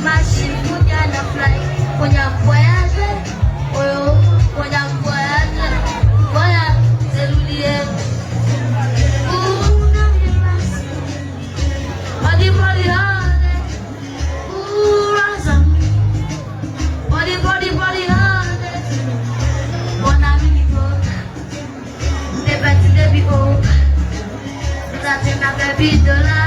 machine, moja na fly. Moja voyage, oyo, moja voyage. Voyage, selulier. Ooh, na mibasi. Body, body, hard. Ooh, ransom. Body, body, body, hard. Mon ami, the best to be old. That's in a baby, the la.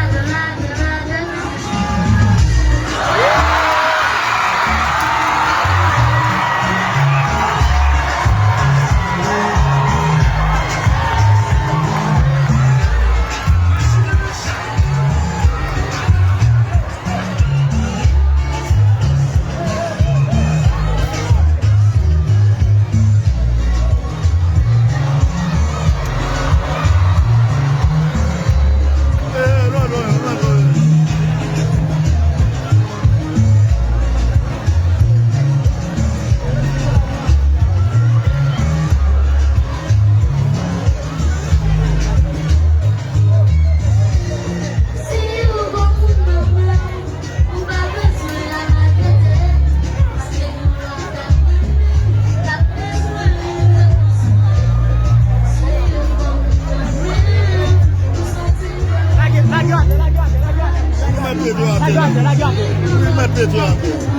La garde.